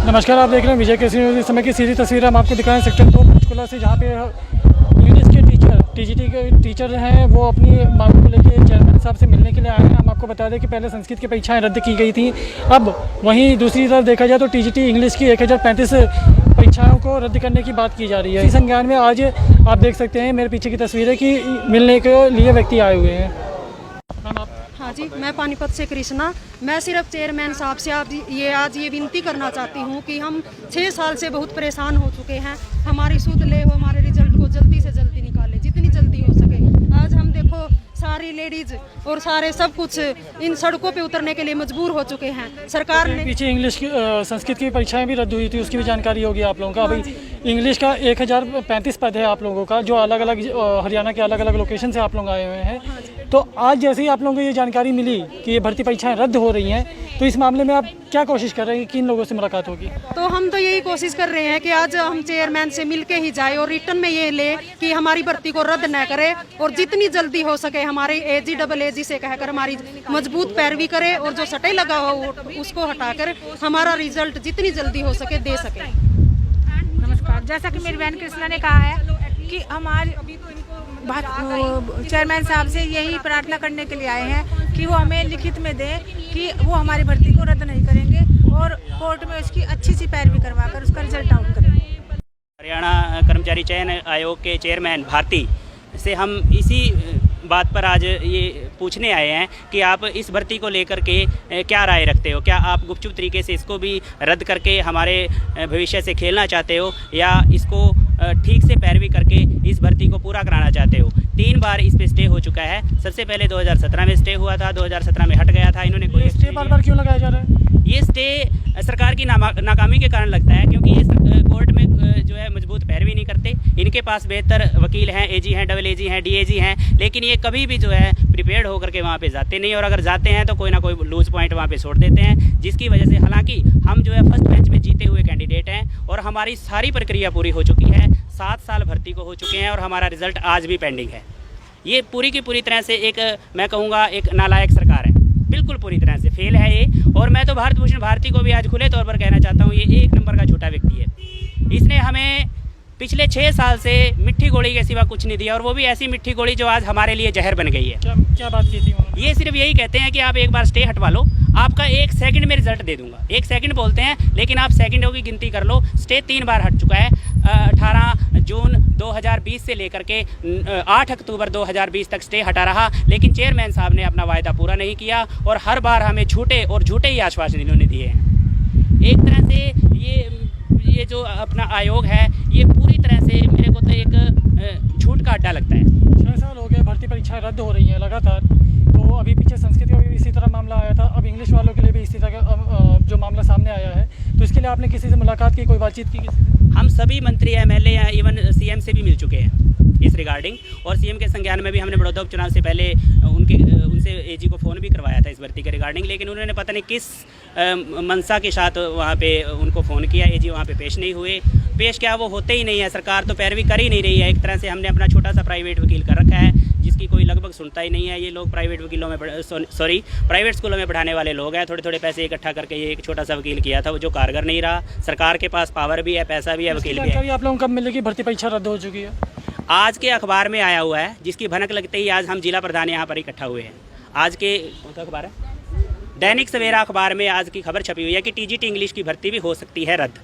नमस्कार, आप देख रहे हैं विजय केसरी न्यूज़। इस समय की सीधी तस्वीर हम आपको दिखाएं सेक्टर 2 पंचकुला से, जहां पे इंग्लिश के टीजीटी के टीचर हैं, वो अपनी मांगों को लेकर चेयरमैन साहब से मिलने के लिए आए हैं। हम आपको बता दें कि पहले संस्कृत की परीक्षाएं रद्द की गई थी। अब वहीं दूसरी तरफ देखा जाए तो टीजीटी इंग्लिश की 1035 परीक्षाओं को रद्द करने की बात की जा रही है। इस संज्ञान में आज आप देख सकते हैं मेरे पीछे की तस्वीर है कि मिलने के लिए व्यक्ति आए हुए हैं। हाँ जी, मैं पानीपत से कृष्णा। मैं सिर्फ चेयरमैन साहब से आज ये विनती करना चाहती हूँ कि हम 6 साल से बहुत परेशान हो चुके हैं। हमारी सुध ले हो, हमारे रिजल्ट को जल्दी से जल्दी निकाले, जितनी जल्दी हो सके। आज हम देखो सारी लेडीज और सारे सब कुछ इन सड़कों पे उतरने के लिए मजबूर हो चुके हैं। सरकार ने पीछे इंग्लिश की संस्कृत की परीक्षाएं भी रद्द हुई थी, उसकी भी जानकारी होगी आप लोगों का। अभी इंग्लिश का 1035 पद है आप लोगों का, जो अलग अलग हरियाणा के अलग अलग लोकेशन से आप लोग आए हुए हैं। तो आज जैसे ही आप लोगों को ये जानकारी मिली कि ये भर्ती परीक्षाएं रद्द हो रही हैं, तो इस मामले में आप क्या कोशिश कर रहे हैं, किन लोगों से मुलाकात होगी? तो हम तो यही कोशिश कर रहे हैं कि आज हम चेयरमैन से मिल के ही जाए और रिटर्न में ये ले कि हमारी भर्ती को रद्द न करे और जितनी जल्दी हो सके हमारे AG से कहकर हमारी मजबूत पैरवी करे और जो सटे लगा हो उसको हटाकर हमारा रिजल्ट जितनी जल्दी हो सके दे सके। नमस्कार, जैसा कि मेरी बहन कृष्णा ने कहा है कि हमारे चेयरमैन साहब से यही प्रार्थना करने के लिए आए हैं कि वो हमें लिखित में दें कि वो हमारी भर्ती को रद्द नहीं करेंगे और कोर्ट में उसकी अच्छी सी पैरवी करवाकर उसका रिजल्ट आउट करेंगे। हरियाणा कर्मचारी चयन आयोग के चेयरमैन भारती से हम इसी बात पर आज ये पूछने आए हैं कि आप इस भर्ती को लेकर के क्या राय रखते हो। क्या आप गुपचुप तरीके से इसको भी रद्द करके हमारे भविष्य से खेलना चाहते हो, या इसको ठीक से पैरवी करके इस भर्ती को पूरा कराना चाहते हो? 3 बार इस पे स्टे हो चुका है। सबसे पहले 2017 में स्टे हुआ था, 2017 में हट गया था। इन्होंने कोई स्टे बार क्यों लगाया जा रहा है? ये स्टे सरकार की नाकामी के कारण लगता है, क्योंकि ये कोर्ट में जो है मजबूत पैरवी नहीं करते। इनके पास बेहतर वकील हैं, AG हैं, AA हैं, DAG हैं, लेकिन ये कभी भी जो है प्रिपेयर्ड होकर के वहाँ पे जाते नहीं, और अगर जाते हैं तो कोई ना कोई लूज पॉइंट वहाँ पे छोड़ देते हैं, जिसकी वजह से हालांकि हम जो है फर्स्ट बेंच में जीते हुए कैंडिडेट हैं और हमारी सारी प्रक्रिया पूरी हो चुकी है। 7 साल भर्ती को हो चुके हैं और हमारा रिजल्ट आज भी पेंडिंग है। ये पूरी की पूरी तरह से एक, मैं कहूँगा, एक नालायक सरकार है, बिल्कुल पूरी तरह से फेल है ये। और मैं तो भारत भूषण भारती को भी आज खुले तौर पर कहना चाहता हूँ, ये 1 नंबर का झूठा व्यक्ति है। इसने हमें पिछले 6 साल से मिट्टी गोली के सिवा कुछ नहीं दिया, और वो भी ऐसी मिट्टी गोली जो आज हमारे लिए जहर बन गई है। क्या बात की थी उन्होंने? ये सिर्फ यही कहते हैं कि आप एक बार स्टे हटवा लो, आपका 1 सेकंड में रिजल्ट दे दूंगा। 1 सेकंड बोलते हैं, लेकिन आप सेकंडों की गिनती कर लो। स्टे 3 बार हट चुका है। 18 जून 2020 से लेकर के 8 अक्टूबर 2020 तक स्टे हटा रहा, लेकिन चेयरमैन साहब ने अपना वायदा पूरा नहीं किया और हर बार हमें झूठे ही आश्वासन इन्होंने दिए हैं। एक तरह से ये जो अपना आयोग है, ये पूरी तरह से मेरे को तो एक झूठ का अड्डा लगता है। 6 साल हो गए, भर्ती परीक्षाएं रद्द हो रही हैं लगातार। तो अभी पीछे संस्कृत का भी इसी तरह मामला आया था, अब इंग्लिश वालों के लिए भी इसी तरह का जो मामला सामने आया है। तो इसके लिए आपने किसी से मुलाकात की, कोई बातचीत की किसी से? हम सभी मंत्री MLA या इवन CM से भी मिल चुके हैं इस रिगार्डिंग, और CM के संज्ञान में भी हमने बड़ौदा उपचुनाव से पहले उनसे AG को फ़ोन भी करवाया था इस भर्ती के रिगार्डिंग, लेकिन उन्होंने पता नहीं किस मंशा के साथ वहाँ पे उनको फ़ोन किया। AG वहाँ पे पेश नहीं हुए। पेश क्या, वो होते ही नहीं है। सरकार तो पैरवी कर ही नहीं रही है। एक तरह से हमने अपना छोटा सा प्राइवेट वकील कर रखा है, जिसकी कोई लगभग सुनता ही नहीं है। ये लोग प्राइवेट वकीलों में प्राइवेट स्कूलों में पढ़ाने वाले लोग हैं। थोड़े पैसे इकट्ठा करके ये एक छोटा सा वकील किया था, वो जो कारगर नहीं रहा। सरकार के पास पावर भी है, पैसा भी है, वकील भी है। आप लोगों को कब मिलेगी भर्ती परीक्षा रद्द हो चुकी है? आज के अखबार में आया हुआ है, जिसकी भनक लगते ही आज हम जिला प्रधान यहाँ पर इकट्ठा हुए हैं। आज के कौन सा अखबार है? दैनिक सवेरा अखबार में आज की खबर छपी हुई है कि TGT इंग्लिश की भर्ती भी हो सकती है रद्द।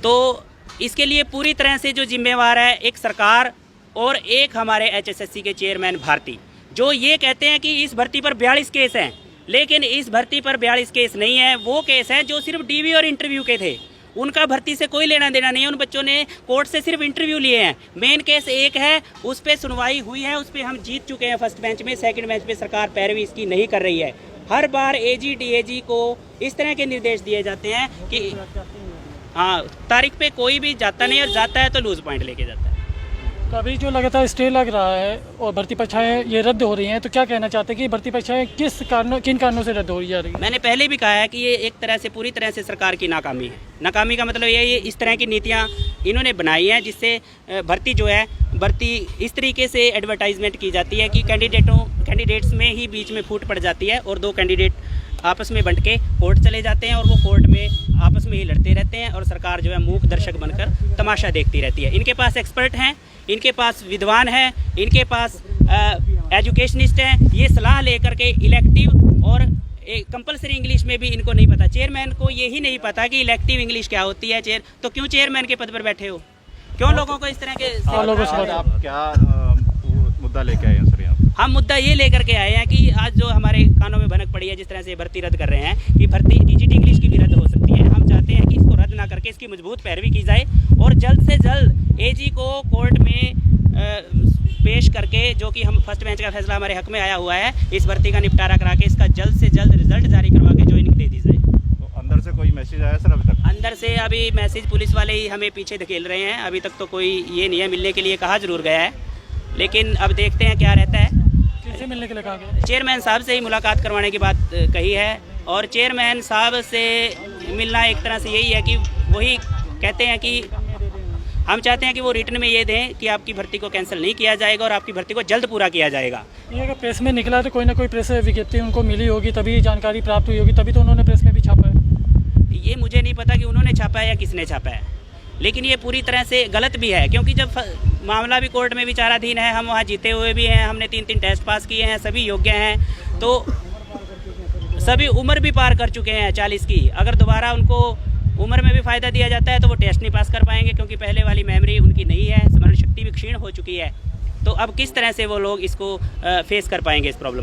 तो इसके लिए पूरी तरह से जो जिम्मेवार है एक सरकार और एक हमारे HSSC के चेयरमैन भारती, जो ये कहते हैं कि इस भर्ती पर 42 केस हैं, लेकिन इस भर्ती पर 42 केस नहीं है। वो केस हैं जो सिर्फ DV और इंटरव्यू के थे। उनका भर्ती से कोई लेना देना नहीं है। उन बच्चों ने कोर्ट से सिर्फ इंटरव्यू लिए हैं। मेन केस एक है, उस पर सुनवाई हुई है, उस पर हम जीत चुके हैं फर्स्ट बेंच में। सेकंड बेंच पे सरकार पैरवी इसकी नहीं कर रही है। हर बार AG DAG को इस तरह के निर्देश दिए जाते हैं कि हाँ, तारीख पे कोई भी जाता नहीं, और जाता है तो लूज पॉइंट लेके जाता है। तो अभी जो लगातार स्टे लग रहा है और भर्ती परीक्षाएं ये रद्द हो रही हैं, तो क्या कहना चाहते हैं कि भर्ती परीक्षाएं किन कारणों से रद्द हो जा रही है? मैंने पहले भी कहा है कि ये एक तरह से पूरी तरह से सरकार की नाकामी है। नाकामी का मतलब ये इस तरह की नीतियाँ इन्होंने बनाई हैं, जिससे भर्ती जो है, भर्ती इस तरीके से एडवर्टाइजमेंट की जाती है कि कैंडिडेट्स में ही बीच में फूट पड़ जाती है और 2 कैंडिडेट आपस में बंट के कोर्ट चले जाते हैं और वो कोर्ट में आपस में ही लड़ते रहते हैं और सरकार जो है मूक दर्शक बनकर तमाशा देखती रहती है। इनके पास एक्सपर्ट हैं, इनके पास विद्वान हैं, इनके पास एजुकेशनिस्ट हैं, ये सलाह लेकर के इलेक्टिव और कंपलसरी इंग्लिश में भी इनको नहीं पता। चेयरमैन को यही नहीं पता कि इलेक्टिव इंग्लिश क्या होती है। तो क्यों चेयरमैन के पद पर बैठे हो? क्यों लोगों को इस तरह के आप क्या मुद्दा लेके आए हैं सर यहाँ? हम मुद्दा ये लेकर के आए हैं कि आज जो हमारे कानों में भनक पड़ी है, जिस तरह से भर्ती रद्द कर रहे हैं कि भर्ती टीजीटी इंग्लिश की भी रद्द हो सकती है, हम चाहते हैं कि इसको रद्द ना करके इसकी मजबूत पैरवी की जाए और जल्द से जल्द एजी को कोर्ट में पेश करके, जो कि हम फर्स्ट बेंच का फैसला हमारे हक में आया हुआ है, इस भर्ती का निपटारा करा के इसका जल्द से जल्द रिजल्ट जारी करवा के ज्वाइनिंग दे दी जाए। तो अंदर से कोई मैसेज आया सर अभी तक? अंदर से अभी मैसेज पुलिस वाले ही हमें पीछे धकेल रहे हैं, अभी तक तो कोई ये नहीं है। मिलने के लिए कहा जरूर गया है, लेकिन अब देखते हैं क्या रहता है। किससे मिलने के लिए कहा गया? चेयरमैन साहब से ही मुलाकात करवाने की बात कही है और चेयरमैन साहब से मिलना एक तरह से यही है कि वही कहते हैं कि हम चाहते हैं कि वो रिटर्न में ये दें कि आपकी भर्ती को कैंसिल नहीं किया जाएगा और आपकी भर्ती को जल्द पूरा किया जाएगा। ये अगर प्रेस में निकला तो कोई ना कोई प्रेस विज्ञप्ति उनको मिली होगी, तभी जानकारी प्राप्त हुई होगी, तभी तो उन्होंने प्रेस में भी छापा है। ये मुझे नहीं पता कि उन्होंने छापा है या किसने छापा है, लेकिन ये पूरी तरह से गलत भी है क्योंकि जब मामला भी कोर्ट में विचाराधीन है, हम वहाँ जीते हुए भी हैं, हमने 3 टेस्ट पास किए हैं, सभी योग्य हैं, तो सभी उम्र भी पार कर चुके हैं 40 की। अगर दोबारा उनको उम्र में भी फ़ायदा दिया जाता है तो वो टेस्ट नहीं पास कर पाएंगे क्योंकि पहले वाली मेमोरी उनकी नहीं है, स्मरण शक्ति भी क्षीण हो चुकी है। तो अब किस तरह से वो लोग इसको फेस कर पाएंगे इस प्रॉब्लम को?